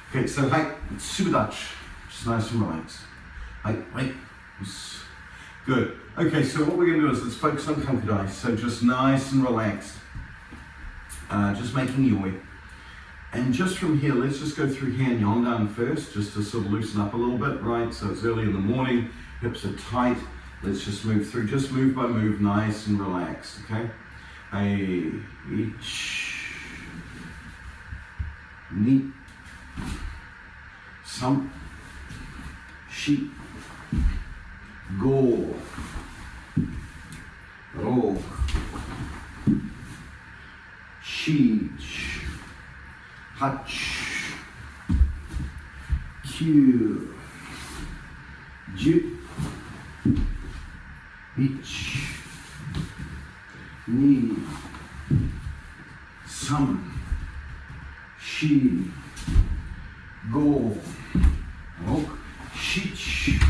Okay, so hey, super Dutch, just nice and relaxed. Hey, good. Okay, so what we're going to do is let's focus on kata, so just nice and relaxed, just making your way. And just from here, let's just go through Heian Yondan first, just to sort of loosen up a little bit, right? So it's early in the morning, hips are tight. Let's just move through, just move by move, nice and relaxed, okay? Hey, each, ni, sam, shi, go, ro, shi, hach, kyu, ju, ich, ni, sam, shi, go, ro, shich,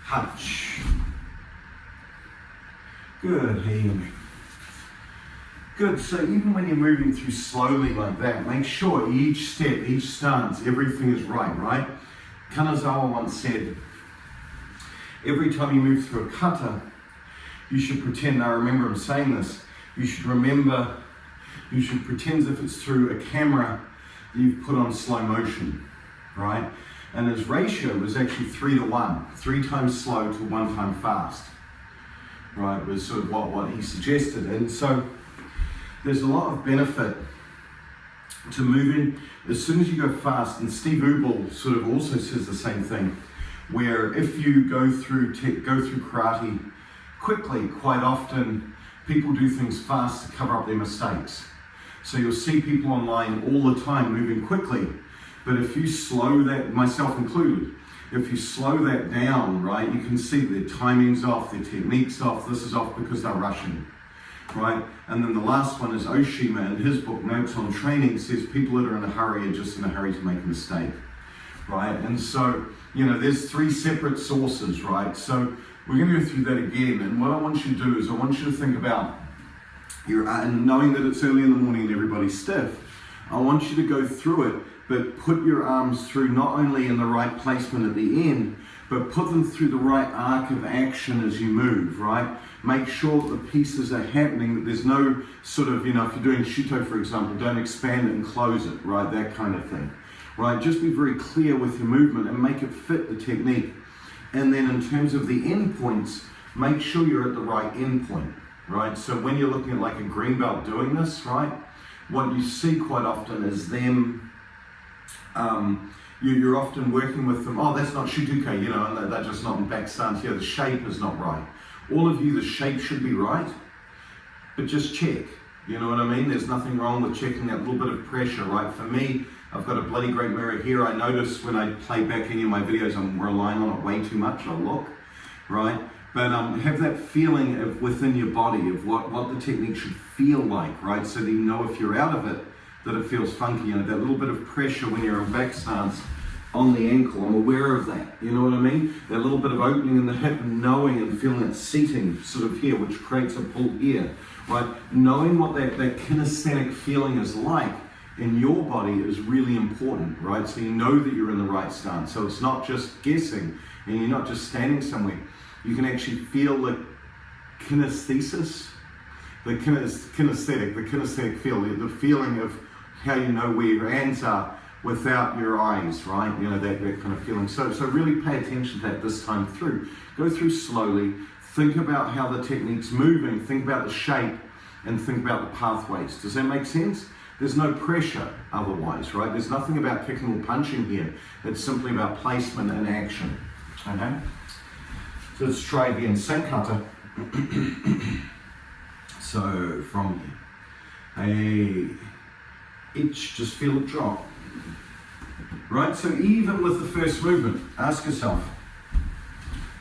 hach. Good, Heian. Good, so even when you're moving through slowly like that, make sure each step, each stance, everything is right? Kanazawa once said, every time you move through a kata, you should pretend, I remember him saying this, you should pretend as if it's through a camera that you've put on slow motion, right? And his ratio was actually 3:1, 3 times slow to 1 time fast, right? Was sort of what he suggested. And so there's a lot of benefit to moving as soon as you go fast. And Steve Ubel sort of also says the same thing, where if you go through karate quickly, quite often people do things fast to cover up their mistakes. So you'll see people online all the time moving quickly, but if you slow that, myself included, if you slow that down, right, you can see their timing's off, their technique's off, this is off because they're rushing, right? And then the last one is Oshima, in his book, Notes on Training, says people that are in a hurry are just in a hurry to make a mistake, right? And so, you know, there's 3 separate sources, right? So we're going to go through that again, and what I want you to do is I want you to think about and knowing that it's early in the morning and everybody's stiff, I want you to go through it, but put your arms through not only in the right placement at the end, but put them through the right arc of action as you move, right? Make sure that the pieces are happening, that there's no sort of, you know, if you're doing shuto, for example, don't expand it and close it, right? That kind of thing, right? Just be very clear with your movement and make it fit the technique. And then in terms of the end points, make sure you're at the right end point, right? So when you're looking at like a green belt doing this, right? What you see quite often is them, you're often working with them, oh, that's not shutuke, you know, and they're just not in back stance. Yeah, the shape is not right. All of you, the shape should be right, but just check, you know what I mean? There's nothing wrong with checking that little bit of pressure, right? For me, I've got a bloody great mirror here. I notice when I play back any of my videos, I'm relying on it way too much. I look, right? But have that feeling of within your body of what the technique should feel like, right? So that you know if you're out of it, that it feels funky. You know, that little bit of pressure when you're in back stance on the ankle, I'm aware of that. You know what I mean? That little bit of opening in the hip and knowing and feeling it seating sort of here, which creates a pull here, right? Knowing what that kinesthetic feeling is like in your body is really important, right? So you know that you're in the right stance. So it's not just guessing and you're not just standing somewhere. You can actually feel the kinesthesis, the kinesthetic feel, the feeling of how you know where your hands are without your eyes, right? You know, that kind of feeling. So really pay attention to that this time through. Go through slowly, think about how the technique's moving, think about the shape, and think about the pathways. Does that make sense? There's no pressure otherwise, right? There's nothing about kicking or punching here. It's simply about placement and action, okay? So let's try again, same kata. So from here, just feel it drop. Right, so even with the first movement, ask yourself,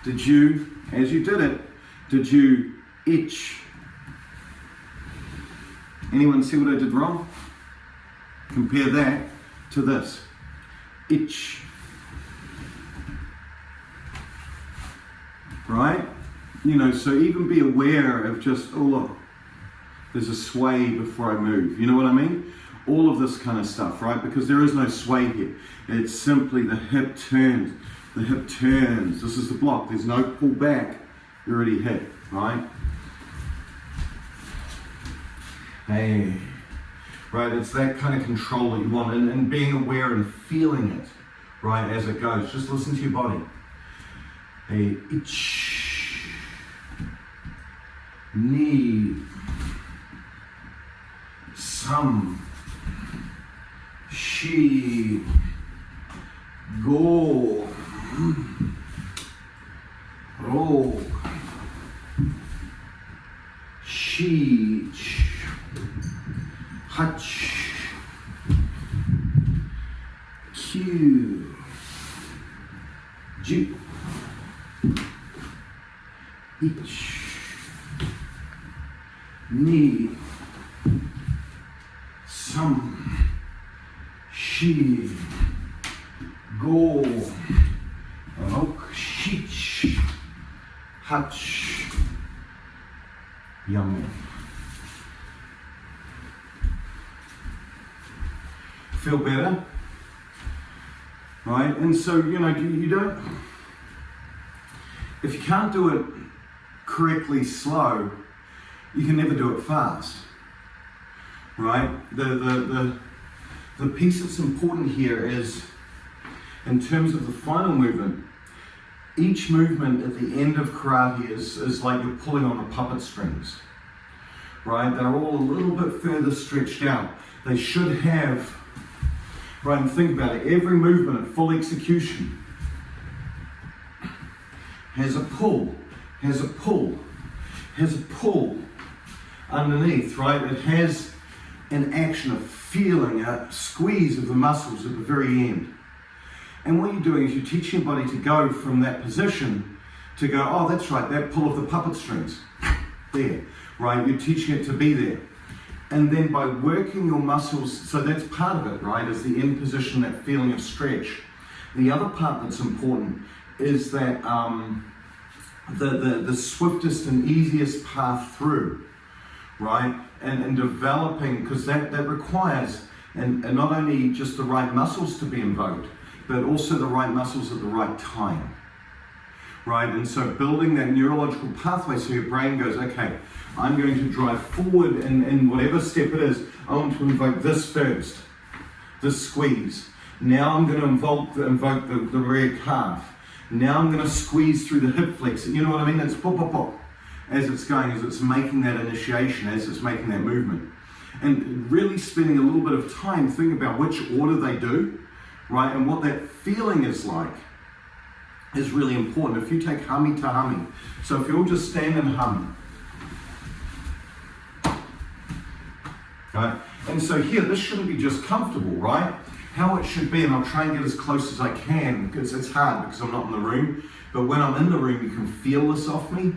did you, as you did it, did you itch? Anyone see what I did wrong? Compare that to this. Itch. Right? You know, so even be aware of just, oh look, there's a sway before I move. You know what I mean? all of this kind of stuff, right? Because there is no sway here. It's simply the hip turns, the hip turns. This is the block. There's no pull back. You're already hit, right? Hey, right, it's that kind of control that you want, and being aware and feeling it, right, as it goes. Just listen to your body. Hey, ich, ni, sam, shi, go, ro, shi, hach, q, ju, ich, ni, sam, shi, go, rok, shich, hach, yummy. Feel better, right? And so, you know, you don't, if you can't do it correctly slow, you can never do it fast, right? The piece that's important here is, in terms of the final movement, each movement at the end of karate is like you're pulling on the puppet strings, right? They're all a little bit further stretched out. They should have, right, and think about it, every movement at full execution has a pull, has a pull, has a pull underneath, right? It has an action of feeling, a squeeze of the muscles at the very end. And what you're doing is you're teaching your body to go from that position to go, oh, that's right, that pull of the puppet strings, there, right? You're teaching it to be there. And then by working your muscles, so that's part of it, right, is the end position, that feeling of stretch. The other part that's important is that the swiftest and easiest path through, right, and developing, because that requires, and not only just the right muscles to be invoked, but also the right muscles at the right time, right? And so building that neurological pathway so your brain goes, okay, I'm going to drive forward in whatever step it is. I want to invoke this first, this squeeze. Now I'm going to invoke the rear calf. Now I'm going to squeeze through the hip flexor. You know what I mean? It's pop, pop, pop, as it's going, as it's making that initiation, as it's making that movement. And really spending a little bit of time thinking about which order they do, right? And what that feeling is like is really important. If you take hami to hami, so if you'll just stand and hum, right? And so here, this shouldn't be just comfortable, right? How it should be, and I'll try and get as close as I can, because it's hard because I'm not in the room, but when I'm in the room, you can feel this off me,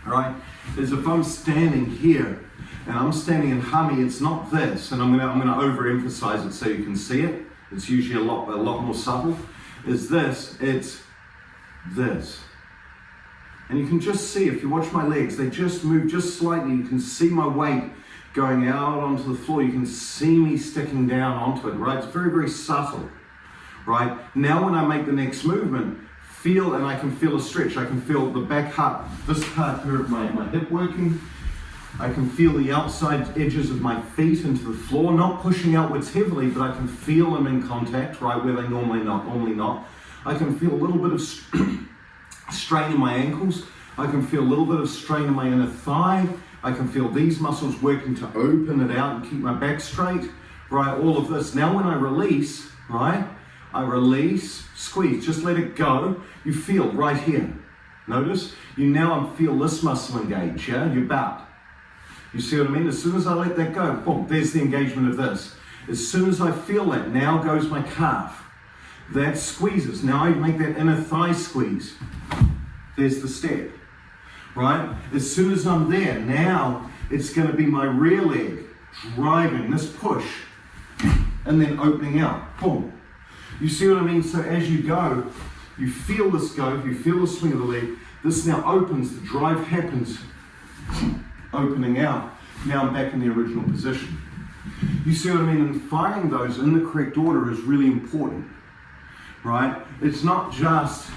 right? Is if I'm standing here, and I'm standing in hami, it's not this, and I'm gonna overemphasize it so you can see it. It's usually a lot more subtle. Is this, it's this. And you can just see, if you watch my legs, they just move just slightly. You can see my weight going out onto the floor. You can see me sticking down onto it, right? It's very, very subtle, right? Now when I make the next movement, feel, and I can feel a stretch. I can feel the back part, this part here of my hip working. I can feel the outside edges of my feet into the floor, not pushing outwards heavily, but I can feel them in contact, right, where they normally not. I can feel a little bit of strain in my ankles. I can feel a little bit of strain in my inner thigh. I can feel these muscles working to open it out and keep my back straight, right, all of this. Now when I release, right, I release, squeeze, just let it go. You feel right here. Notice, you now feel this muscle engage, yeah, your butt. You see what I mean? As soon as I let that go, boom, there's the engagement of this. As soon as I feel that, now goes my calf. That squeezes. Now I make that inner thigh squeeze. There's the step, right? As soon as I'm there, now it's going to be my rear leg driving this push and then opening out, boom. You see what I mean? So as you go, you feel this go, you feel the swing of the leg. This now opens, the drive happens, opening out. Now I'm back in the original position. You see what I mean? And firing those in the correct order is really important, right? It's not just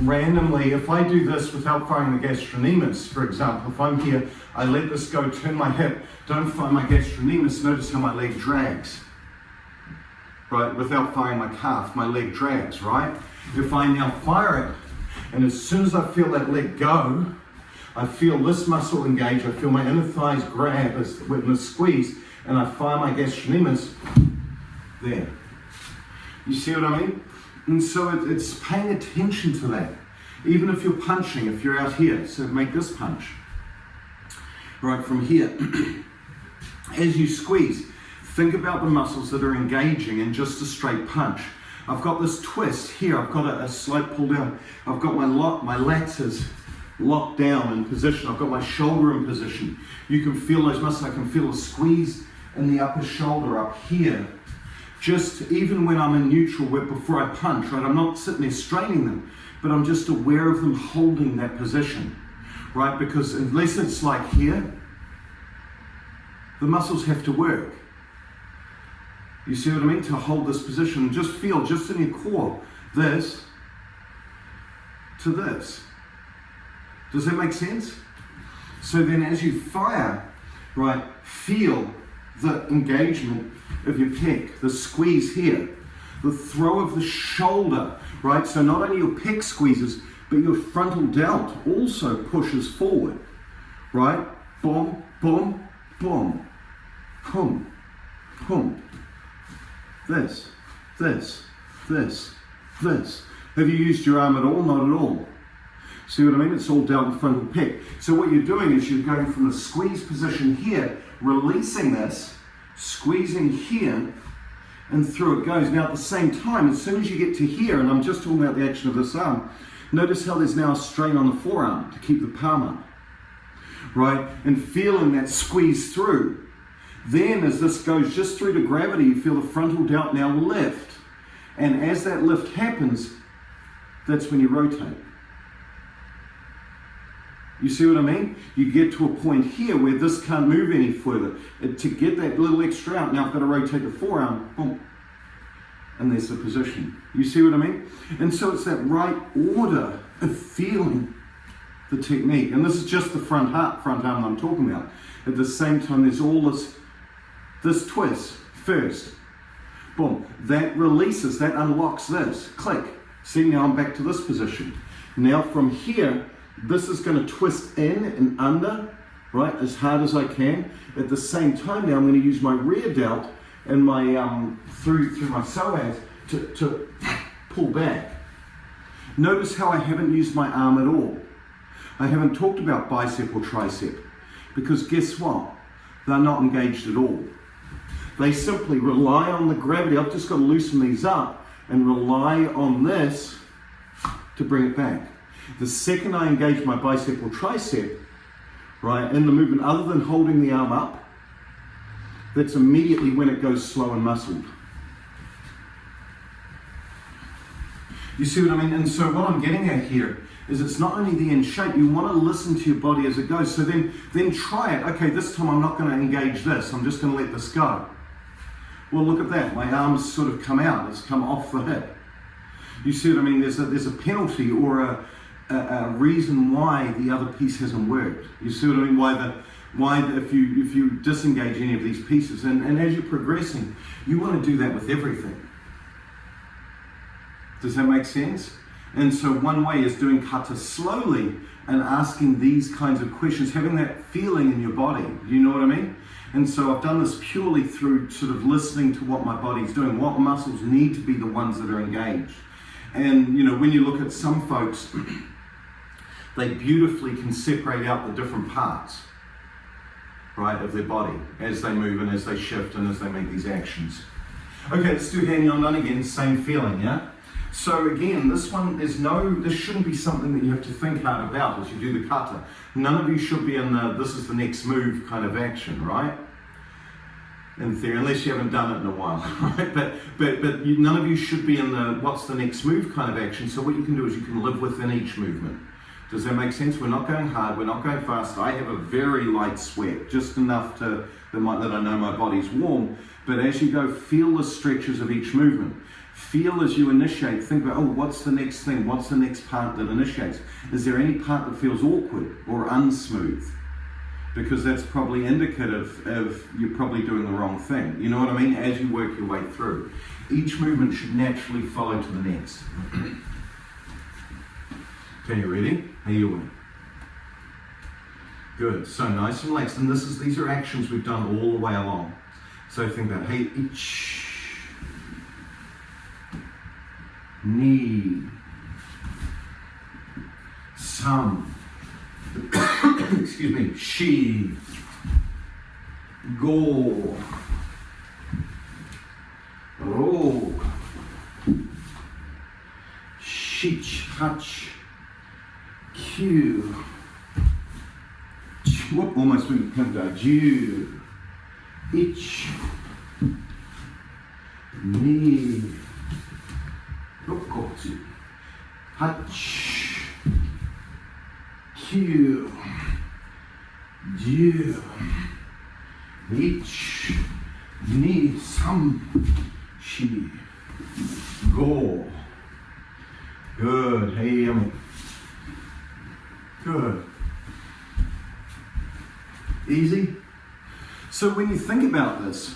randomly, if I do this without firing the gastrocnemius, for example, if I'm here, I let this go, turn my hip, don't fire my gastrocnemius, notice how my leg drags, right? Without firing my calf, my leg drags, right? If I now fire it, and as soon as I feel that leg go, I feel this muscle engage, I feel my inner thighs grab with the squeeze, and I fire my gastrocnemius, there. You see what I mean? And so it's paying attention to that. Even if you're punching, if you're out here, so make this punch. Right from here. As you squeeze, think about the muscles that are engaging in just a straight punch. I've got this twist here, I've got a slight pull down. I've got my lats is locked down in position. I've got my shoulder in position. You can feel those muscles. I can feel a squeeze in the upper shoulder up here. Just even when I'm in neutral, before I punch, right? I'm not sitting there straining them, but I'm just aware of them holding that position, right? Because unless it's like here, the muscles have to work. You see what I mean? To hold this position, just feel, just in your core, this to this. Does that make sense? So then as you fire, right, feel the engagement of your pec, the squeeze here, the throw of the shoulder, right? So not only your pec squeezes, but your frontal delt also pushes forward, right? Boom, boom, boom, boom, boom. This, this, this, this. Have you used your arm at all? Not at all. See what I mean? It's all delt and frontal pec. So what you're doing is you're going from the squeeze position here, releasing this, squeezing here, and through it goes. Now at the same time, as soon as you get to here, and I'm just talking about the action of this arm, notice how there's now a strain on the forearm to keep the palm up, right? And feeling that squeeze through. Then as this goes just through to gravity, you feel the frontal delt now lift. And as that lift happens, that's when you rotate. You see what I mean? You get to a point here where this can't move any further. To get that little extra out, now I've got to rotate the forearm, boom, and there's the position. You see what I mean? And so it's that right order of feeling the technique. And this is just the front arm that I'm talking about. At the same time, there's all this twist first. Boom. That releases, that unlocks this. Click. See, now I'm back to this position. Now from here, this is going to twist in and under, right, as hard as I can. At the same time now, I'm going to use my rear delt and my, through my psoas to pull back. Notice how I haven't used my arm at all. I haven't talked about bicep or tricep, because guess what? They're not engaged at all. They simply rely on the gravity. I've just got to loosen these up and rely on this to bring it back. The second I engage my bicep or tricep, right, in the movement, other than holding the arm up, that's immediately when it goes slow and muscled. You see what I mean? And so what I'm getting at here is it's not only the end shape, you want to listen to your body as it goes. So then try it. Okay, this time I'm not going to engage this. I'm just going to let this go. Well, look at that. My arm's sort of come out. It's come off the hip. You see what I mean? There's a penalty or a reason why the other piece hasn't worked. You see what I mean? Why if you disengage any of these pieces, and as you're progressing, you want to do that with everything. Does that make sense? And so one way is doing kata slowly and asking these kinds of questions, having that feeling in your body. You know what I mean? And so I've done this purely through sort of listening to what my body's doing, what muscles need to be the ones that are engaged. And you know, when you look at some folks, they beautifully can separate out the different parts, right, of their body as they move and as they shift and as they make these actions. Okay, let's do Heian Yondan again, same feeling, yeah? So again, this shouldn't be something that you have to think hard about as you do the kata. None of you should be in this is the next move kind of action, right? In theory, unless you haven't done it in a while, right? But none of you should be in the what's the next move kind of action. So what you can do is you can live within each movement. Does that make sense? We're not going hard, we're not going fast. I have a very light sweat, just enough that I know my body's warm. But as you go, feel the stretches of each movement. Feel as you initiate, think about, oh, what's the next thing? What's the next part that initiates? Is there any part that feels awkward or unsmooth? Because that's probably indicative of you're probably doing the wrong thing. You know what I mean? As you work your way through. Each movement should naturally follow to the next. Okay, you ready? How you doing? Good. So nice and relaxed. And these are actions we've done all the way along. So think about, hey, ich, ni, sam, excuse me, shi, go, ro, shich, hach, q, whoop, almost went to ju, ich, ni, rokotsu, hach, q, ju, ich, ni, sam, shi, go. Good. Hey, yummy. Good. Easy? So when you think about this,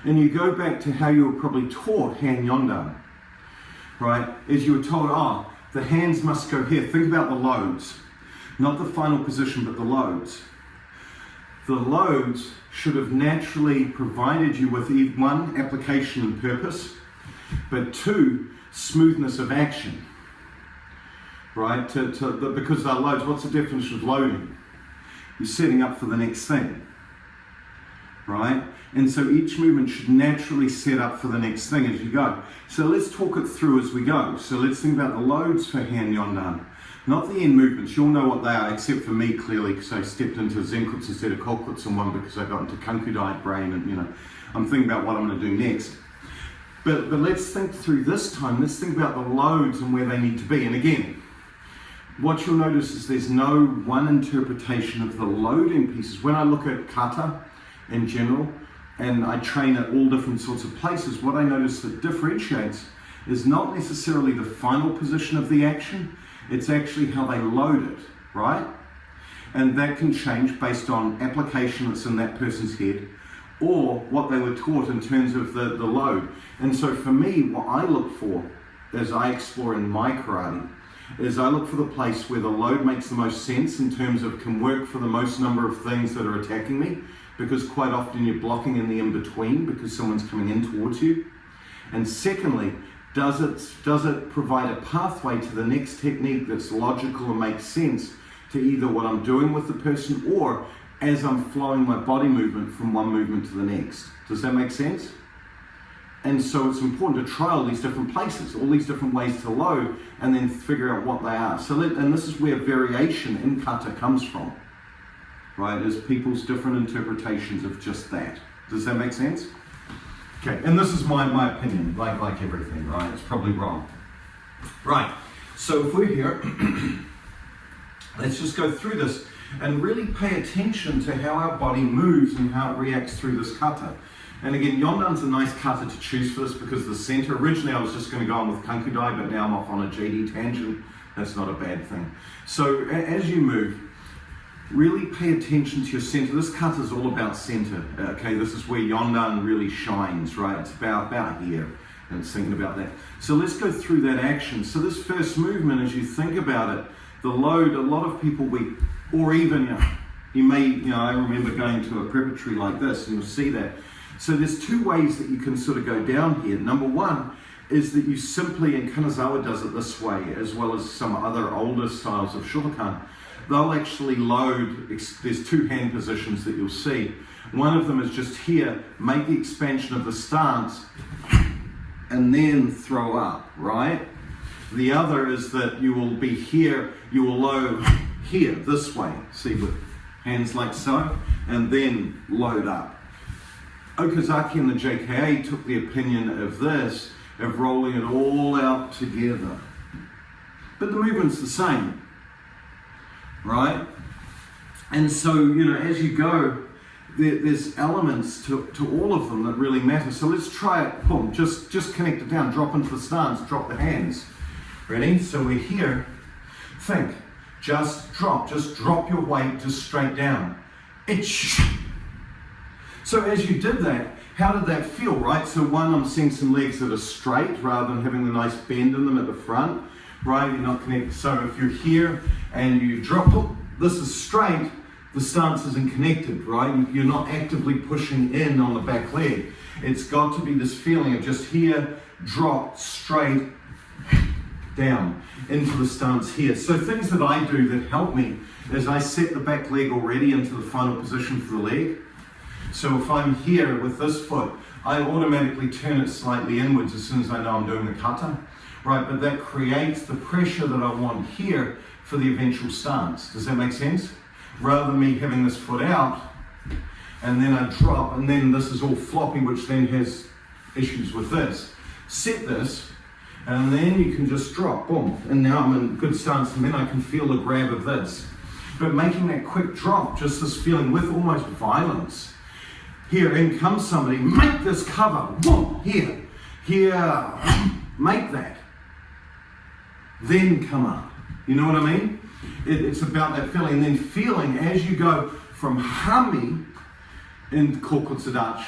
and you go back to how you were probably taught Heian Yondan, right? As you were told, oh, the hands must go here. Think about the loads. Not the final position, but the loads. The loads should have naturally provided you with one, application and purpose, but two, smoothness of action, right? Because they're loads, what's the definition of loading? You're setting up for the next thing, right? And so each movement should naturally set up for the next thing as you go. So let's talk it through as we go. So let's think about the loads for Heian Yondan. Not the end movements, you'll know what they are, except for me clearly, because I stepped into Zenkuts instead of Kokuts in one because I got into Kankudai brain and, you know, I'm thinking about what I'm going to do next. But let's think through this time, let's think about the loads and where they need to be. And again, what you'll notice is there's no one interpretation of the loading pieces. When I look at kata in general, and I train at all different sorts of places, what I notice that differentiates is not necessarily the final position of the action, it's actually how they load it, right? And that can change based on application that's in that person's head, or what they were taught in terms of the load. And so for me, what I look for as I explore in my karate is I look for the place where the load makes the most sense in terms of can work for the most number of things that are attacking me, because quite often you're blocking in the in-between because someone's coming in towards you. And secondly, does it provide a pathway to the next technique that's logical and makes sense to either what I'm doing with the person or as I'm flowing my body movement from one movement to the next. Does that make sense? And so it's important to try all these different places, all these different ways to load, and then figure out what they are. And this is where variation in kata comes from, right? Is people's different interpretations of just that. Does that make sense? Okay, and this is my opinion, like everything, right? It's probably wrong. Right, so if we're here, let's just go through this and really pay attention to how our body moves and how it reacts through this kata. And again, Yondan's a nice kata to choose for this because the center, originally I was just going to go on with Kankudai, but now I'm off on a JD tangent. That's not a bad thing. So as you move, really pay attention to your center. This kata is all about center. Okay, this is where Yondan really shines, right? It's about here, and it's thinking about that. So let's go through that action. So this first movement, as you think about it, the load, a lot of people, or even, I remember going to a preparatory like this, and you'll see that. So there's two ways that you can sort of go down here. Number one is that you simply, and Kanazawa does it this way, as well as some other older styles of Shotokan, they'll actually load, there's two hand positions that you'll see. One of them is just here, make the expansion of the stance, and then throw up, right? The other is that you will be here, you will load here, this way, see, with hands like so, and then load up. Okazaki and the JKA took the opinion of this, of rolling it all out together. But the movement's the same. right? And so, you know, as you go, there's elements to all of them that really matter. So let's try it. Boom, just connect it down, drop into the stance, drop the hands. Ready? So we're here. Think. Just drop your weight just straight down. So as you did that, how did that feel, right? So one, I'm seeing some legs that are straight rather than having the nice bend in them at the front, right? You're not connected. So if you're here and you drop, this is straight, the stance isn't connected, right? You're not actively pushing in on the back leg. It's got to be this feeling of just here, drop, straight, down into the stance here. So things that I do that help me is I set the back leg already into the final position for the leg. So if I'm here with this foot, I automatically turn it slightly inwards as soon as I know I'm doing the kata, right? But that creates the pressure that I want here for the eventual stance. Does that make sense? Rather than me having this foot out, and then I drop, and then this is all floppy, which then has issues with this. Set this, and then you can just drop, boom, and now I'm in good stance, and then I can feel the grab of this. But making that quick drop, just this feeling with almost violence. Here, in comes somebody, make this cover, boom, here, make that. Then come up. You know what I mean? It's about that feeling, and then feeling as you go from hami in Kinesthetics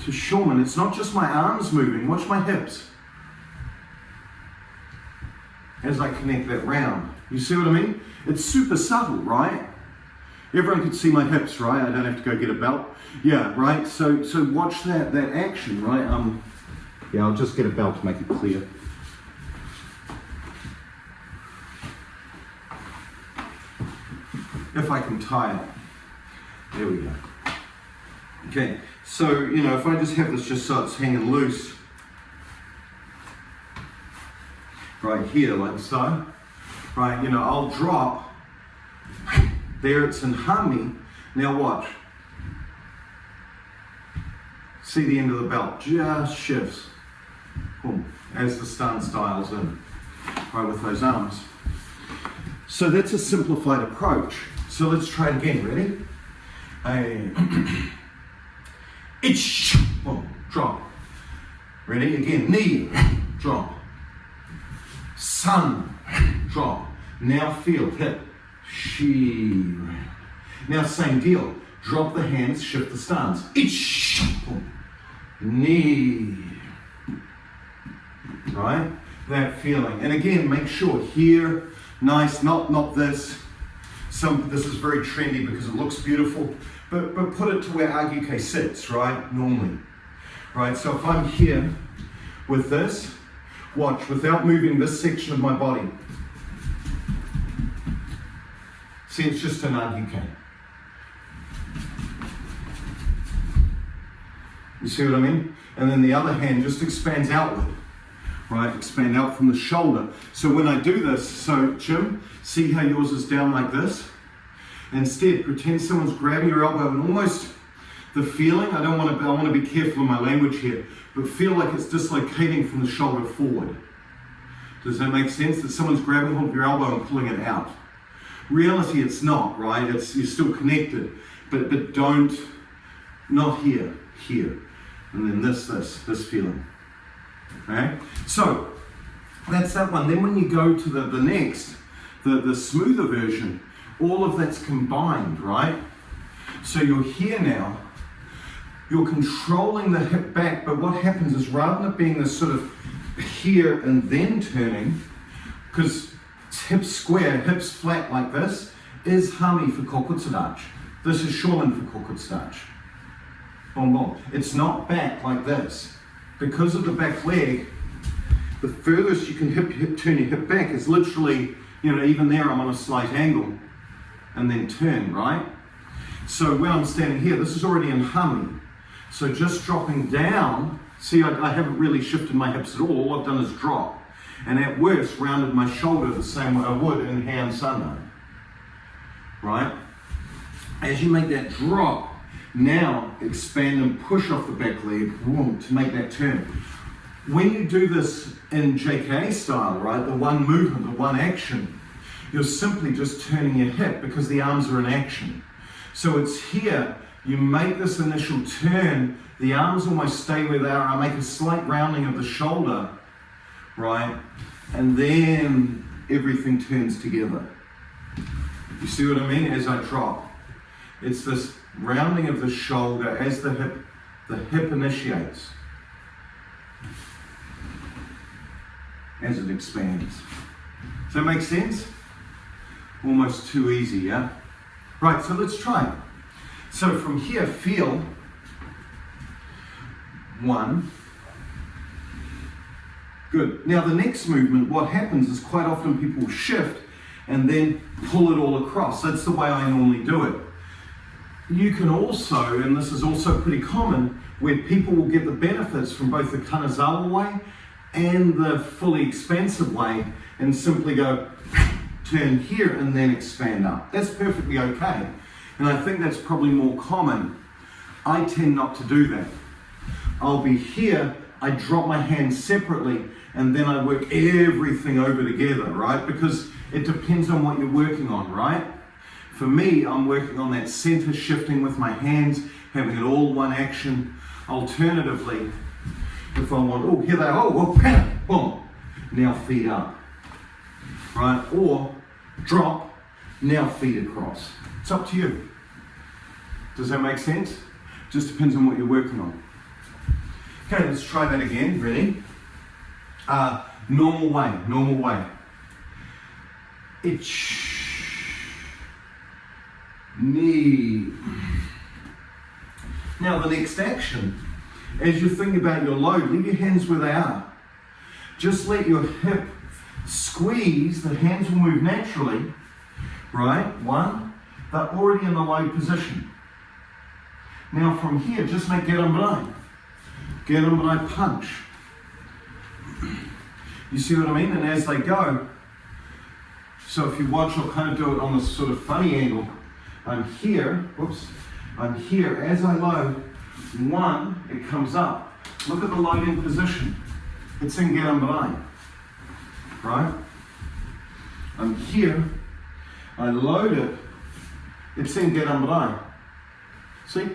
to Shaman. It's not just my arms moving, watch my hips. As I connect that round. You see what I mean? It's super subtle, right? Everyone can see my hips, right? I don't have to go get a belt. Yeah, right? So watch that action, right? Yeah, I'll just get a belt to make it clear. If I can tie it. There we go. Okay, so, you know, if I just have this just so it's hanging loose, right here, like so, right, you know, I'll drop, there it's in hami, now watch. See the end of the belt, just shifts, boom, as the stance dials in, right, with those arms. So that's a simplified approach. So let's try it again, ready? Boom, drop. Ready? Again, knee, drop. Sun, drop. Now feel, hip, she. Now same deal. Drop the hands, shift the stance. Boom. Knee. Right? That feeling. And again, make sure here, nice, not this. This is very trendy because it looks beautiful, but put it to where Agyuke sits, right? Normally. Right? So if I'm here with this, watch, without moving this section of my body. See, it's just an Agyuke. You see what I mean? And then the other hand just expands outward. Right, expand out from the shoulder. So when I do this, so Jim, see how yours is down like this? Instead, pretend someone's grabbing your elbow and almost the feeling, I want to be careful in my language here, but feel like it's dislocating from the shoulder forward. Does that make sense? That someone's grabbing hold of your elbow and pulling it out. Reality, it's not, right? You're still connected, but not here. And then this feeling. Okay, so that's that one. Then when you go to the next, the smoother version, all of that's combined, right? So you're here now, you're controlling the hip back, but what happens is rather than it being this sort of here and then turning, because hips square, hips flat like this, is hami for Kinesthetics. This is Shaman for Kinesthetics. Boom, boom. It's not back like this. Because of the back leg, the furthest you can turn your hip back is literally, you know, even there I'm on a slight angle, and then turn, right? So when I'm standing here, this is already in hami. So just dropping down, see, I haven't really shifted my hips at all. I've done is drop. And at worst, rounded my shoulder the same way I would in Heian Yondan, right? As you make that drop, now expand and push off the back leg to make that turn. When you do this in JKA style, right, the one movement, the one action, you're simply just turning your hip because the arms are in action. So it's here, you make this initial turn, the arms almost stay where they are, I make a slight rounding of the shoulder, right? And then everything turns together. You see what I mean? As I drop. It's this rounding of the shoulder as the hip initiates. As it expands. Does that make sense? Almost too easy, yeah? Right, so let's try it. So from here, feel 1. Good. Now the next movement, what happens is quite often people shift and then pull it all across. That's the way I normally do it. You can also, and this is also pretty common, where people will get the benefits from both the Kanazawa way and the fully expansive way, and simply go turn here and then expand up. That's perfectly okay. And I think that's probably more common. I tend not to do that. I'll be here, I drop my hands separately, and then I work everything over together, right? Because it depends on what you're working on, right? For me, I'm working on that center shifting with my hands, having it all one action. Alternatively, if I want, oh, here they are, oh, bam, boom, now feet up, right? Or drop, now feet across. It's up to you. Does that make sense? Just depends on what you're working on. Okay, let's try that again. Ready? Normal way, normal way. Knee. Now the next action, as you're thinking about your load, leave your hands where they are. Just let your hip squeeze, the hands will move naturally, right? 1, they're already in the load position. Now from here, just make gerambarai. Gerambarai punch. You see what I mean? And as they go, so if you watch, I'll kind of do it on this sort of funny angle. I'm here, whoops, I'm here. As I load, 1, it comes up. Look at the loading position. It's in gerambarai, right? I'm here, I load it, it's in gerambarai. See?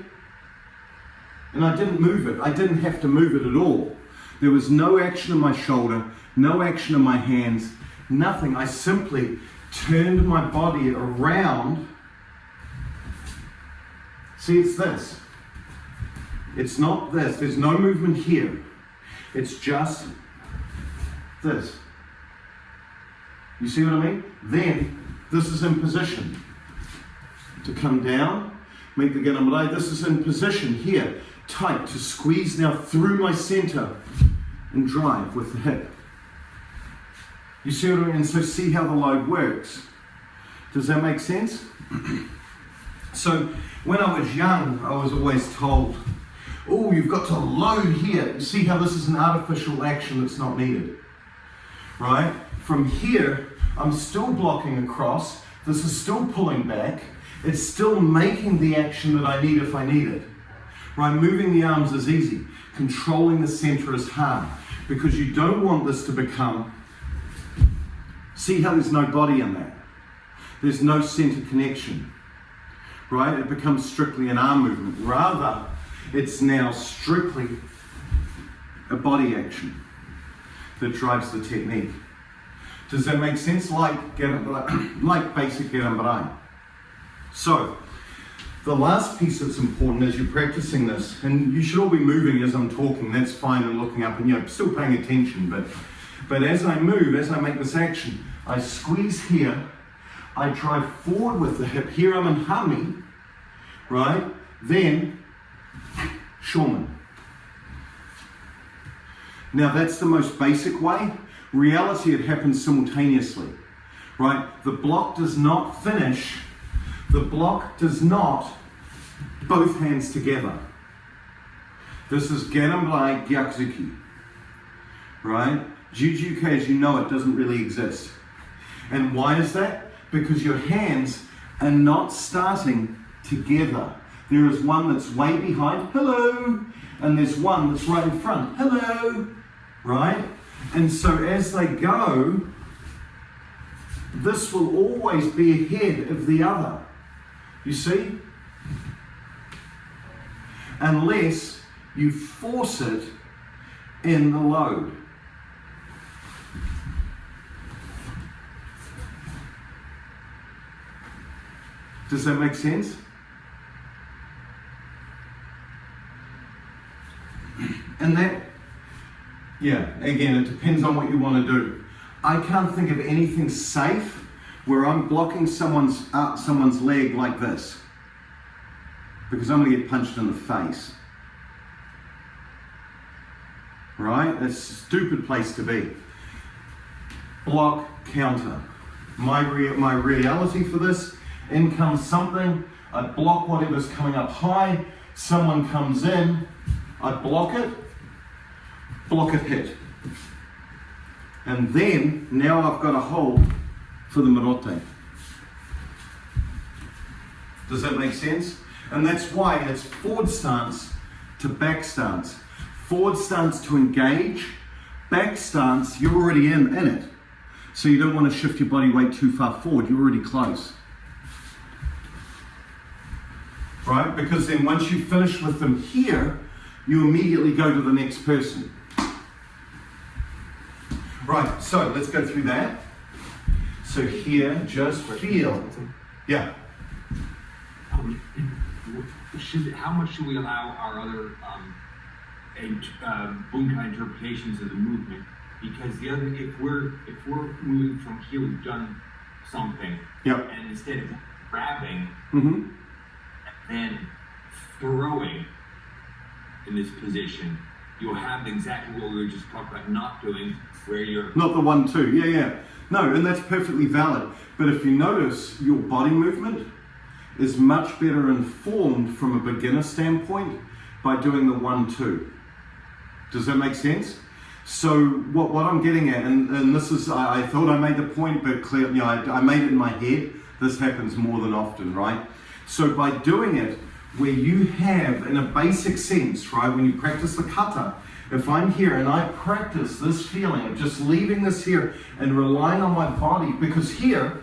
And I didn't move it. I didn't have to move it at all. There was no action in my shoulder, no action in my hands, nothing. I simply turned my body around. See, it's this. It's not this. There's no movement here. It's just this. You see what I mean? Then, this is in position. To come down, make the gerambarai. This is in position here. Tight, to squeeze now through my center and drive with the hip. You see what I mean? And so see how the load works. Does that make sense? So when I was young, I was always told, oh, you've got to load here. See how this is an artificial action that's not needed, right? From here, I'm still blocking across. This is still pulling back. It's still making the action that I need if I need it. Right, moving the arms is easy. Controlling the center is hard because you don't want this to become, see how there's no body in that. There's no center connection, right? It becomes strictly an arm movement. Rather, it's now strictly a body action that drives the technique. Does that make sense? Like basic gerambarai. So, the last piece that's important as you're practicing this, and you should all be moving as I'm talking, that's fine, and looking up and still paying attention, but as I move, as I make this action, I squeeze here, I drive forward with the hip, here I'm in hami, right? Then, shomen. Now that's the most basic way. Reality, it happens simultaneously, right? The block does not finish. The block does not both hands together. This is gerambarai gyakuzuki, right? Jujuke, as you know, it doesn't really exist. And why is that? Because your hands are not starting together. There is one that's way behind, hello, and there's one that's right in front, hello, right? And so as they go, this will always be ahead of the other. You see? Unless you force it in the load. Does that make sense? And that, yeah, again, it depends on what you want to do. I can't think of anything safe where I'm blocking someone's leg like this, because I'm going to get punched in the face. Right? That's a stupid place to be. Block, counter. My reality for this, in comes something, I block whatever's coming up high, someone comes in, I block it hit. And then, now I've got a hold for the marote. Does that make sense? And that's why it's forward stance to back stance. Forward stance to engage, back stance, you're already in it. So you don't want to shift your body weight too far forward, you're already close. Right? Because then once you finish with them here, you immediately go to the next person. Right, so let's go through that. So here, just feel. Yeah. How much should we allow our other bunkai interpretations of the movement? Because the other, if we're moving from here, we've done something, yep. And instead of grabbing, mm-hmm. and then throwing in this position, you'll have exactly what we were just talking about not doing, where you're not the 1-2. Yeah. No, and that's perfectly valid. But if you notice, your body movement is much better informed from a beginner standpoint by doing the 1-2. Does that make sense? So what I'm getting at, and this is, I thought I made the point, but clearly, I made it in my head. This happens more than often, right? So by doing it, where you have, in a basic sense, right, when you practice the kata, if I'm here and I practice this feeling of just leaving this here and relying on my body, because here,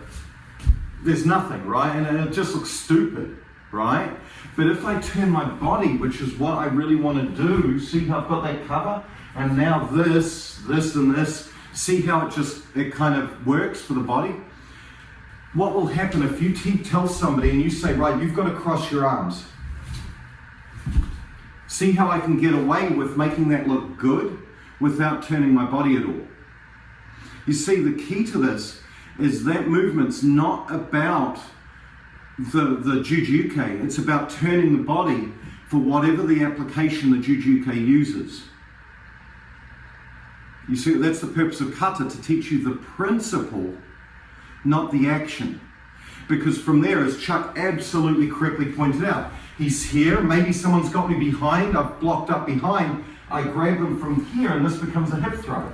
there's nothing, right? And it just looks stupid, right? But if I turn my body, which is what I really want to do, see how I've got that cover? And now this, and this, see how it kind of works for the body? What will happen if you tell somebody and you say, right, you've got to cross your arms. See how I can get away with making that look good without turning my body at all. You see, the key to this is that movement's not about the jujuke. It's about turning the body for whatever the application the jujuke uses. You see, that's the purpose of kata, to teach you the principle, not the action. Because from there, as Chuck absolutely correctly pointed out, he's here, maybe someone's got me behind, I've blocked up behind, I grab them from here and this becomes a hip throw.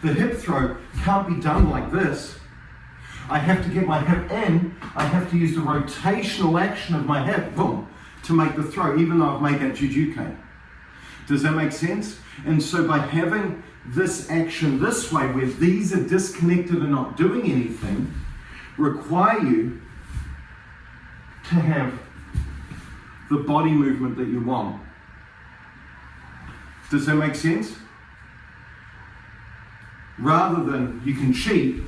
The hip throw can't be done like this. I have to get my hip in, I have to use the rotational action of my hip, boom, to make the throw, even though I've made that jujuke. Does that make sense? And so by having this action this way, where these are disconnected and not doing anything, require you to have the body movement that you want. Does that make sense? Rather than you can cheat,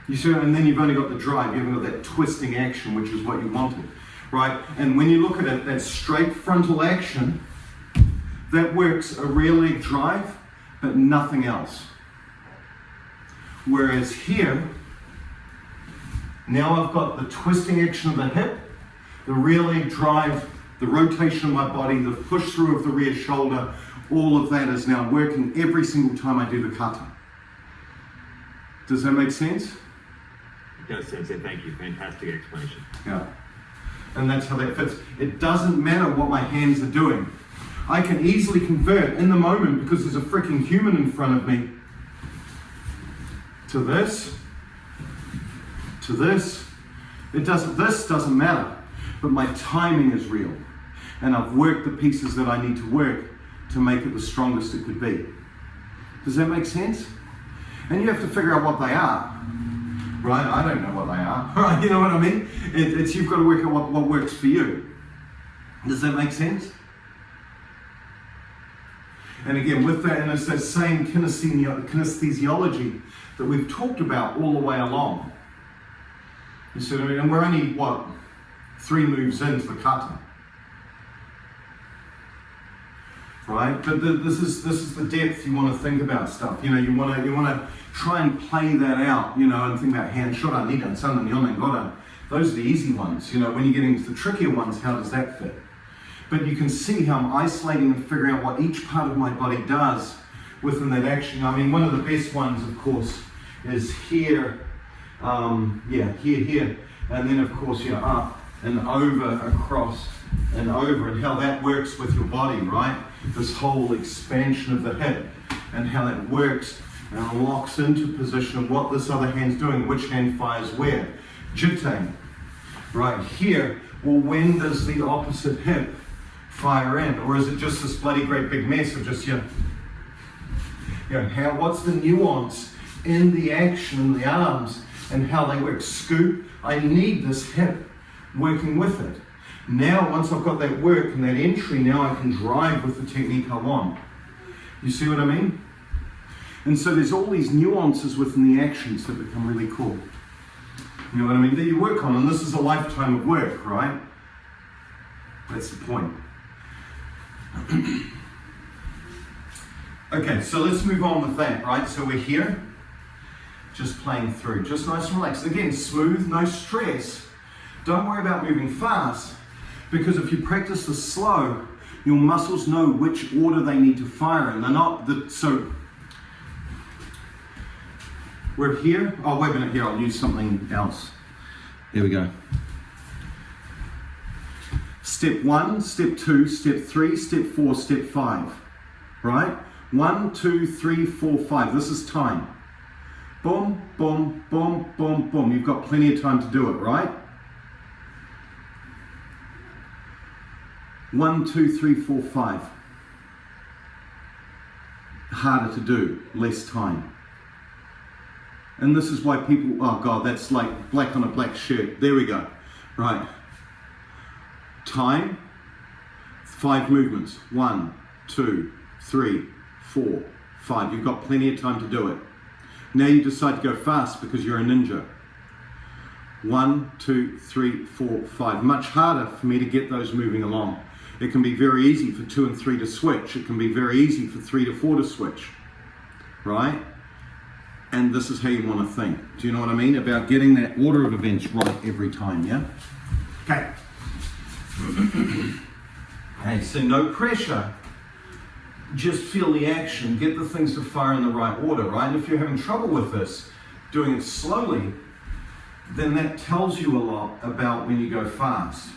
you see, and then you've only got the drive, you haven't got that twisting action, which is what you wanted, right? And when you look at it, that straight frontal action, that works a rear leg drive, but nothing else. Whereas here, now I've got the twisting action of the hip, the rear leg drive, the rotation of my body, the push through of the rear shoulder, all of that is now working every single time I do the kata. Does that make sense? It does, Sensei. Thank you. Fantastic explanation. Yeah. And that's how that fits. It doesn't matter what my hands are doing. I can easily convert in the moment, because there's a freaking human in front of me, to this, to this. This doesn't matter, but my timing is real. And I've worked the pieces that I need to work to make it the strongest it could be. Does that make sense? And you have to figure out what they are. Right? I don't know what they are. Right? You know what I mean? It's you've got to work out what works for you. Does that make sense? And again, with that, and it's that same kinesthesiology that we've talked about all the way along. You see what I mean? And we're only, what, 3 moves into the kata. Right? But this is the depth you want to think about stuff. You know, you want to try and play that out, you know, and think about Heian Yondan, Heian Yondan. Those are the easy ones. You know, when you get into the trickier ones, how does that fit? But you can see how I'm isolating and figuring out what each part of my body does within that action. I mean, one of the best ones, of course, is here, here, and then, of course, you're up and over, across, and over, and how that works with your body, right? This whole expansion of the hip, and how that works and locks into position of what this other hand's doing, which hand fires where. Jitang, right here. Well, when does the opposite hip fire in? Or is it just this bloody great big mess of just, what's the nuance in the action in the arms and how they work? Scoop, I need this hip working with it. Now, once I've got that work and that entry, now I can drive with the technique I want. You see what I mean? And so there's all these nuances within the actions that become really cool. You know what I mean? That you work on, and this is a lifetime of work, right? That's the point. Okay, so let's move on with that, right? So we're here, just playing through, just nice and relaxed. Again, smooth, no stress. Don't worry about moving fast, because if you practice the slow, your muscles know which order they need to fire in. They're not so we're here. Oh, wait a minute, here, I'll use something else. Here we go. Step 1, step 2, step 3, step 4, step 5. Right? 1, 2, 3, 4, 5. This is time. Boom, boom, boom, boom, boom. You've got plenty of time to do it, right? 1, 2, 3, 4, 5. Harder to do, less time. And this is why people, oh God, that's like black on a black shirt. There we go. Right. Time, 5 movements. 1, 2, 3, 4, 5. You've got plenty of time to do it. Now you decide to go fast because you're a ninja. 1, 2, 3, 4, 5. Much harder for me to get those moving along. It can be very easy for 2 and 3 to switch. It can be very easy for 3 to 4 to switch. Right? And this is how you want to think. Do you know what I mean? About getting that order of events right every time, yeah? Okay. Okay, so no pressure. Just feel the action. Get the things to fire in the right order, right? And if you're having trouble with this, doing it slowly, then that tells you a lot about when you go fast,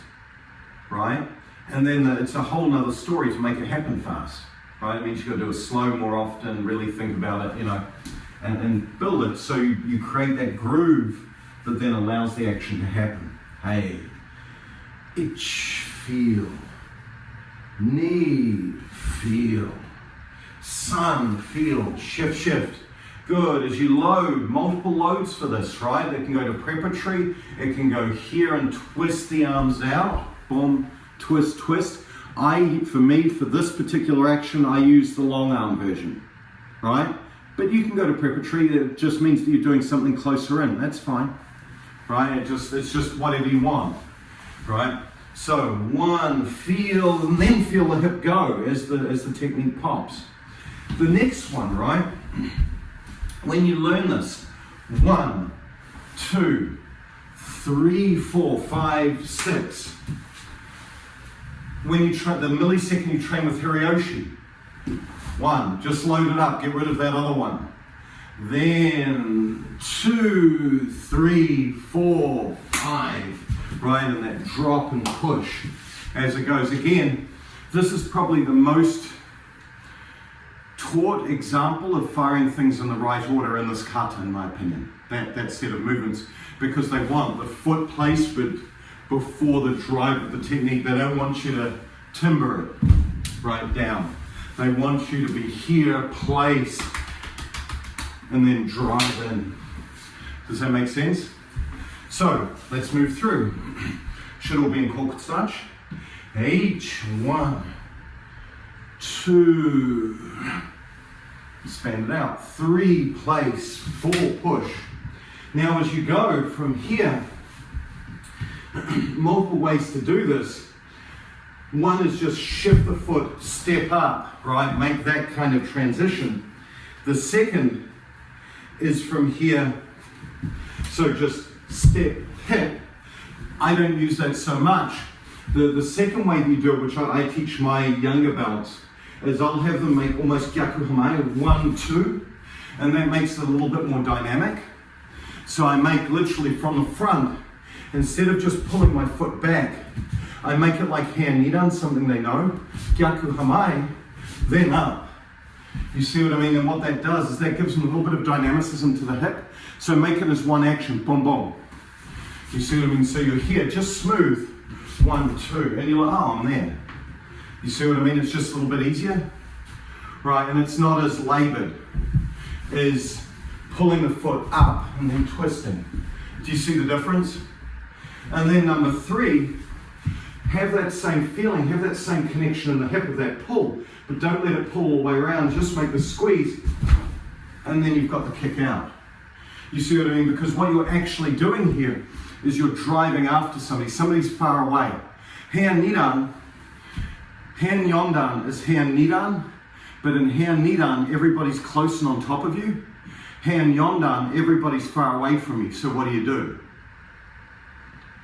right? And then it's a whole nother story to make it happen fast, right? It means you've got to do it slow more often, really think about it, you know, and build it so you create that groove that then allows the action to happen. Hey, itch, feel, knee, feel, sun, feel, shift, shift. Good, as you load, multiple loads for this, right? It can go to preparatory, it can go here and twist the arms out, boom, twist, twist. For me, for this particular action, I use the long arm version, right? But you can go to preparatory. It just means that you're doing something closer in. That's fine, right? It's just whatever you want, right? So 1, feel, and then feel the hip go as the technique pops. The next one, right? When you learn this, 1, 2, 3, 4, 5, 6. When you train, the millisecond you train with Hiroshi, 1, just load it up, get rid of that other one. Then 2, 3, 4, 5, right, and that drop and push as it goes. Again, this is probably the most taught example of firing things in the right order in this kata, in my opinion, that set of movements, because they want the foot placement before the drive of the technique. They don't want you to timber it right down. They want you to be here, placed, and then drive in. Does that make sense? So let's move through. Should all be in cork starch. Each 1, 2, expand it out, 3, place, 4, push. Now as you go from here, multiple ways to do this. One is just shift the foot, step up, right? Make that kind of transition. The second is from here, so just step, hip. I don't use that so much. The second way you do it, which I teach my younger belts, is I'll have them make almost gyaku hamae, 1, 2, and that makes it a little bit more dynamic. So I make literally from the front, instead of just pulling my foot back, I make it like Heian Yondan, something they know, gyaku hamae, then up. You see what I mean? And what that does is that gives them a little bit of dynamicism to the hip. So make it as one action, boom, boom. You see what I mean? So you're here, just smooth, 1, 2, and you're like, oh, I'm there. You see what I mean? It's just a little bit easier, right? And it's not as labored as pulling the foot up and then twisting. Do you see the difference? And then number 3, have that same feeling, have that same connection in the hip of that pull, but don't let it pull all the way around, just make the squeeze, and then you've got the kick out. You see what I mean? Because what you're actually doing here is you're driving after somebody. Somebody's far away. Heian Yondan is Heian Yondan, but in Heian Yondan, everybody's close and on top of you. Heian Yondan, everybody's far away from you. So what do?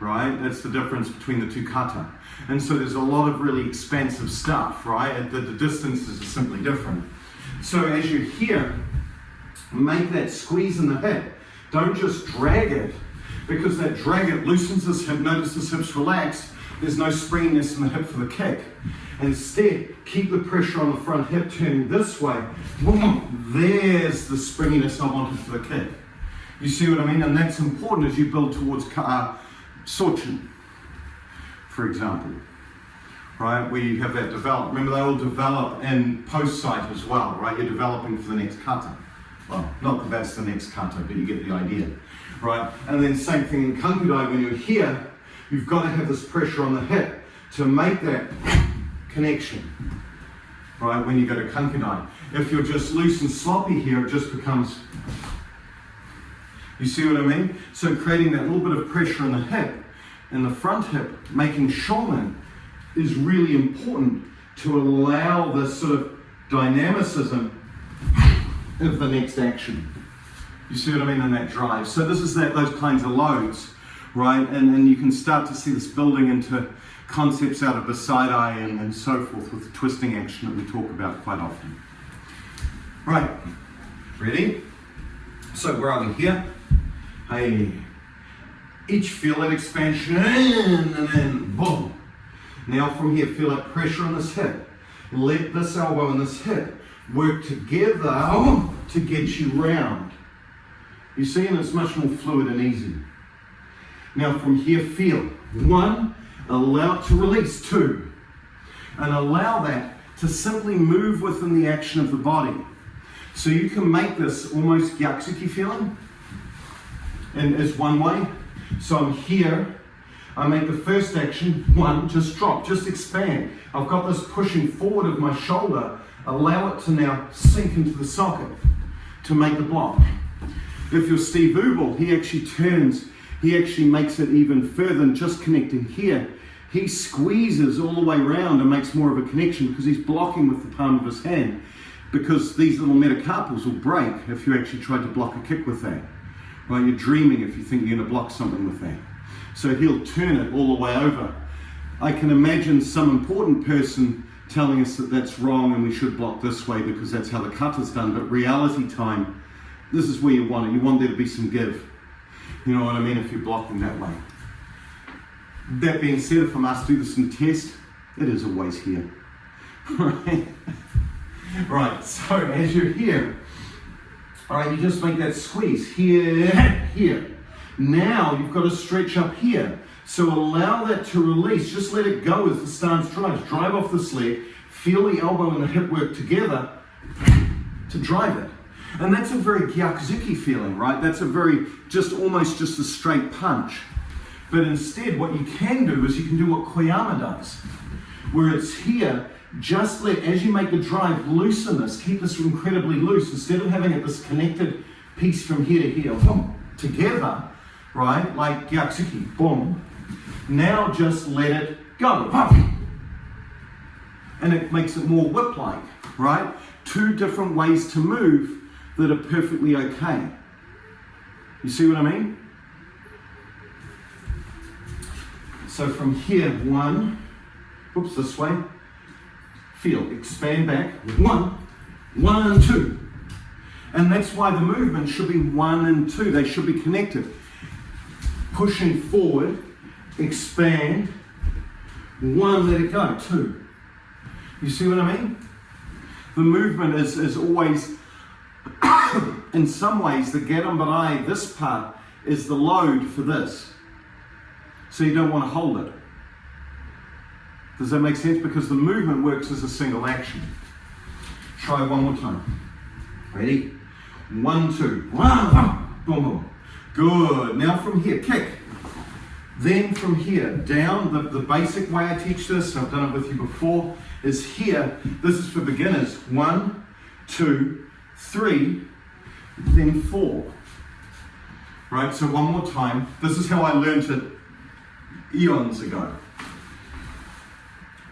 Right? That's the difference between the two kata. And so there's a lot of really expansive stuff, right? The distances are simply different. So as you're here, make that squeeze in the hip. Don't just drag it, because that drag it loosens this hip. Notice this hip's relaxed. There's no springiness in the hip for the kick. Instead, keep the pressure on the front hip turning this way. Boom, there's the springiness I wanted for the kick. You see what I mean? And that's important as you build towards Sorchin, for example, right? Where you have that develop. Remember, they all develop in post-sight as well, right? You're developing for the next kata. Well, not that that's the next kata, but you get the idea, right? And then same thing in Kankudai, when you're here, you've got to have this pressure on the hip to make that connection, right? When you go to Kankudai. If you're just loose and sloppy here, it just becomes, you see what I mean? So creating that little bit of pressure in the hip, in the front hip, making shoulder is really important to allow this sort of dynamicism of the next action. You see what I mean? In that drive. So this is those kinds of loads, right? And you can start to see this building into concepts out of Basaidai and so forth with the twisting action that we talk about quite often. Right, ready? So where are we here? Hey, each feel that expansion in and then boom. Now from here, feel that pressure on this hip. Let this elbow and this hip work together to get you round. You see, and it's much more fluid and easy. Now from here, feel. 1, allow it to release. 2, and allow that to simply move within the action of the body. So you can make this almost gyatsuki feeling, and as one way. So I'm here, I make the first action, 1, just drop, just expand. I've got this pushing forward of my shoulder, allow it to now sink into the socket to make the block. If you're Steve Ubel, he actually makes it even further than just connecting here. He squeezes all the way around and makes more of a connection because he's blocking with the palm of his hand, because these little metacarpals will break if you actually try to block a kick with that. Right, you're dreaming if you think you're going to block something with that. So he'll turn it all the way over. I can imagine some important person telling us that that's wrong and we should block this way because that's how the kata's done, but reality time, this is where you want it. You want there to be some give. You know what I mean, if you're blocking that way. That being said, if I must do this in test, it is always here. Right? Right, so as you're here, all right, you just make that squeeze here, here. Now you've got to stretch up here. So allow that to release. Just let it go as the stance drives. Drive off this leg. Feel the elbow and the hip work together to drive it. And that's a very gyakuzuki feeling, right? That's a very, almost just a straight punch. But instead, what you can do is you can do what Koyama does, where it's here, just let, as you make the drive, loosen this, keep this incredibly loose, instead of having it this connected piece from here to here, boom, together, right, like gyakuzuki, boom. Now just let it go, and it makes it more whip-like, right? Two different ways to move that are perfectly okay. You see what I mean? So from here, one, oops, this way, feel, expand back, one, 2. And that's why the movement should be 1 and 2, they should be connected. Pushing forward, expand, 1, let it go, 2. You see what I mean? The movement is always, in some ways, the Garambarai, this part, is the load for this. So you don't want to hold it. Does that make sense? Because the movement works as a single action. Try one more time. Ready? 1, 2. 1, boom, boom. Good. Now from here, kick. Then from here, down, the basic way I teach this, I've done it with you before, is here. This is for beginners. 1, 2, 3, then 4. Right, so one more time. This is how I learned it eons ago.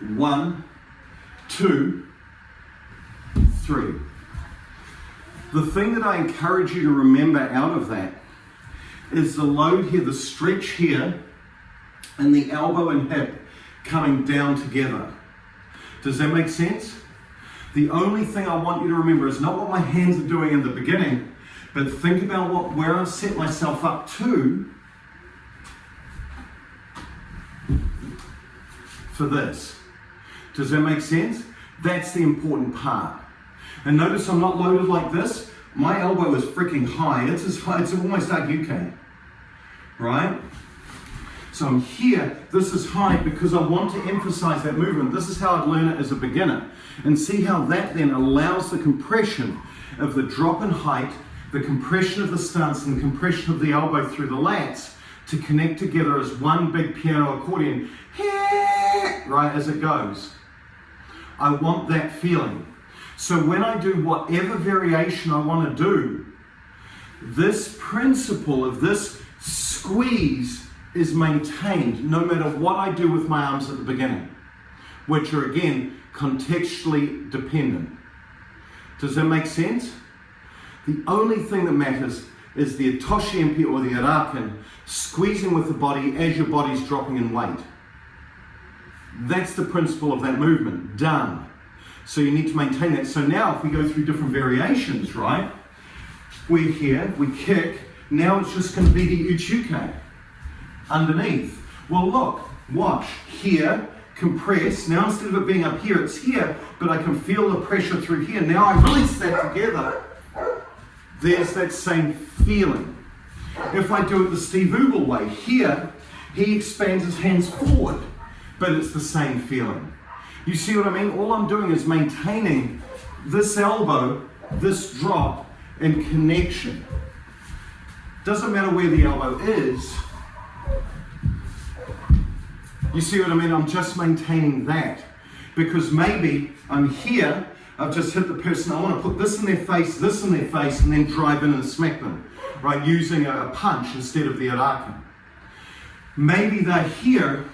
1, 2, 3. The thing that I encourage you to remember out of that is the load here, the stretch here, and the elbow and hip coming down together. Does that make sense? The only thing I want you to remember is not what my hands are doing in the beginning, but think about where I've set myself up to for this. Does that make sense? That's the important part. And notice I'm not loaded like this. My elbow is freaking high. It's as high, it's almost like UK. Right? So I'm here, this is high because I want to emphasize that movement. This is how I'd learn it as a beginner. And see how that then allows the compression of the drop in height, the compression of the stance, and the compression of the elbow through the lats to connect together as one big piano accordion, right, as it goes. I want that feeling. So when I do whatever variation I want to do, this principle of this squeeze is maintained no matter what I do with my arms at the beginning, which are again contextually dependent. Does that make sense? The only thing that matters is the Atoshi Empi or the Arakan squeezing with the body as your body's dropping in weight. That's the principle of that movement. Done. So you need to maintain that. So now if we go through different variations, right? We're here, we kick. Now it's just going to be the uchuke underneath. Well, look, watch. Here, compress. Now instead of it being up here, it's here, but I can feel the pressure through here. Now I release that together. There's that same feeling. If I do it the Steve Ugal way, here, he expands his hands forward, but it's the same feeling. You see what I mean? All I'm doing is maintaining this elbow, this drop, and connection. Doesn't matter where the elbow is. You see what I mean? I'm just maintaining that. Because maybe I'm here, I've just hit the person, I want to put this in their face, and then drive in and smack them, right? Using a punch instead of the Arakan. Maybe they're here,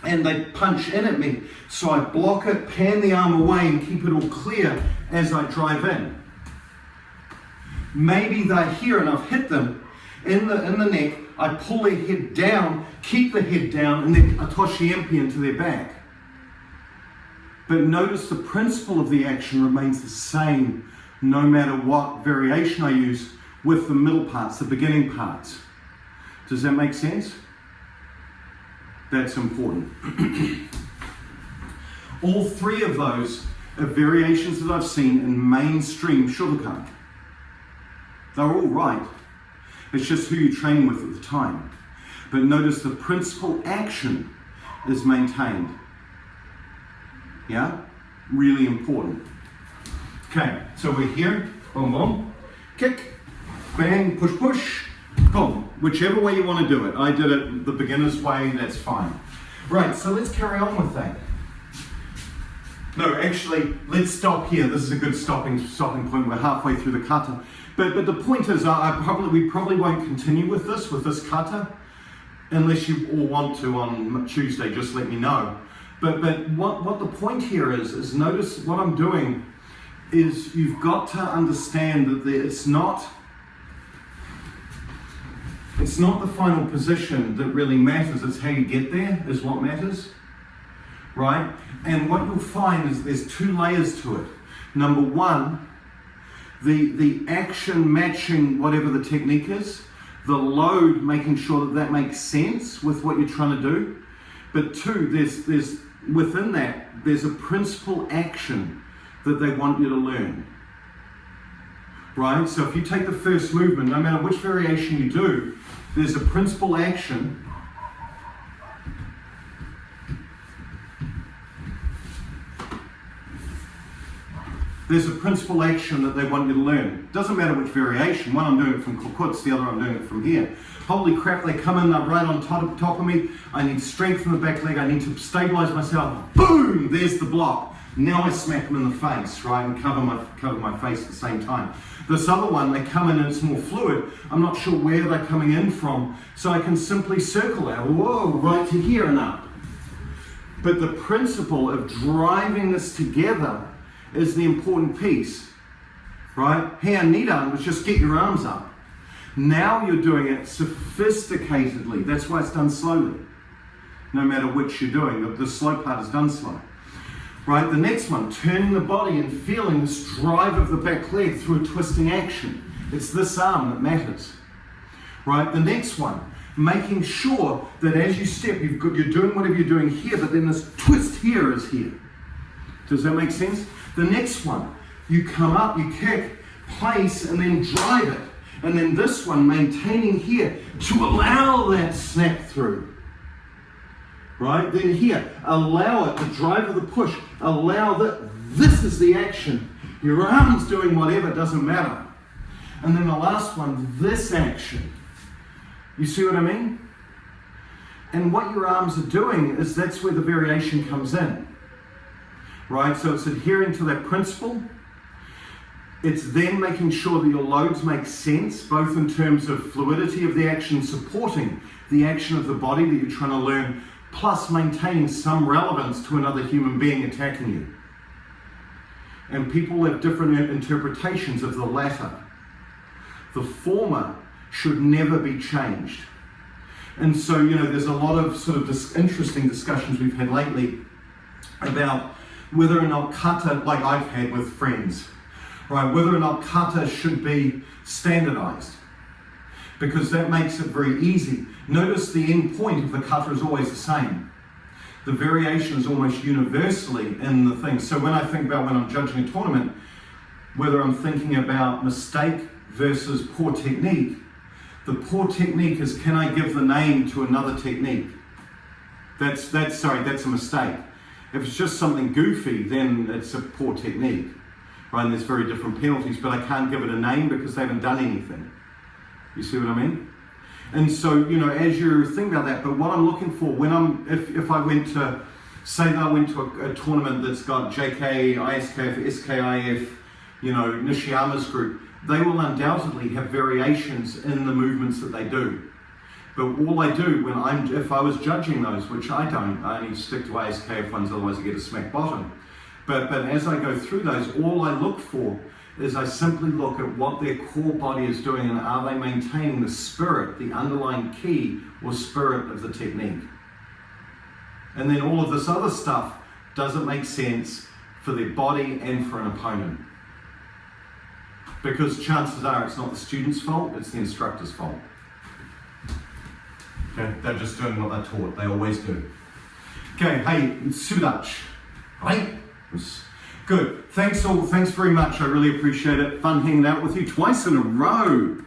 and they punch in at me, so I block it, pan the arm away, and keep it all clear as I drive in. Maybe they're here, and I've hit them in the neck, I pull their head down, keep the head down, and then Atoshi Empi into their back. But notice the principle of the action remains the same no matter what variation I use with the middle parts, the beginning parts. Does that make sense? That's important. All three of those are variations that I've seen in mainstream Shotokan. They're all right. It's just who you're training with at the time. But notice the principal action is maintained. Yeah? Really important. Okay, so we're here, boom, boom. kick, bang, push, push, boom. Whichever way you want to do it. I did it the beginner's way, that's fine. Right, so let's carry on with that. No, actually, let's stop here. This is a good stopping point. We're halfway through the kata. But the point is, we probably won't continue with this kata, unless you all want to on Tuesday, just let me know. But what the point here is notice what I'm doing is you've got to understand that it's not the final position that really matters, it's how you get there is what matters, right? And what you'll find is there's two layers to it. Number one, the action matching whatever the technique is, the load making sure that makes sense with what you're trying to do. But two, there's within that, there's a principal action that they want you to learn. Right? So if you take the first movement, no matter which variation you do, there's a principal action. There's a principal action that they want you to learn. Doesn't matter which variation. One I'm doing it from Kukuts, the other I'm doing it from here. Holy crap, they come in, they're right on top of me. I need strength in the back leg. I need to stabilize myself. Boom! There's the block. Now I smack them in the face, right, and cover my face at the same time. This other one, they come in and it's more fluid. I'm not sure where they're coming in from, so I can simply circle out, whoa, right to here and up. But the principle of driving this together is the important piece, right? Heian Yondan was just get your arms up. Now you're doing it sophisticatedly. That's why it's done slowly. No matter which you're doing, the slow part is done slow. Right, the next one, turning the body and feeling this drive of the back leg through a twisting action. It's this arm that matters. Right, the next one, making sure that as you step, you're doing whatever you're doing here, but then this twist here is here. Does that make sense? The next one, you come up, you kick, place, and then drive it. And then this one, maintaining here to allow that snap through. Right? Then here, allow it, the drive of the push, allow that, this is the action. Your arm's doing whatever, it doesn't matter. And then the last one, this action. You see what I mean? And what your arms are doing is that's where the variation comes in. Right? So it's adhering to that principle. It's then making sure that your loads make sense, both in terms of fluidity of the action supporting the action of the body that you're trying to learn, plus maintaining some relevance to another human being attacking you. And people have different interpretations of the latter. The former should never be changed. And so, there's a lot of sort of interesting discussions we've had lately about whether or not kata, like I've had with friends, right, whether or not kata should be standardized. Because that makes it very easy. Notice the end point of the kata is always the same. The variation is almost universally in the thing. So when I think about when I'm judging a tournament, whether I'm thinking about mistake versus poor technique, the poor technique is, can I give the name to another technique? That's a mistake. If it's just something goofy, then it's a poor technique. Right? And there's very different penalties, but I can't give it a name because they haven't done anything. You see what I mean? And so, as you're thinking about that, but what I'm looking for when if I went to, say that I went to a tournament that's got JK, ISKF, SKIF, Nishiyama's group, they will undoubtedly have variations in the movements that they do. But all I do if I was judging those, which I don't, I only stick to ISKF ones, otherwise I get a smack bottom. But as I go through those, all I look for is I simply look at what their core body is doing and are they maintaining the spirit, the underlying key or spirit of the technique. And then all of this other stuff doesn't make sense for their body and for an opponent. Because chances are it's not the student's fault, it's the instructor's fault. Okay, they're just doing what they're taught, they always do. Okay, hey, Sudach, right? Good. Thanks very much. I really appreciate it. Fun hanging out with you twice in a row.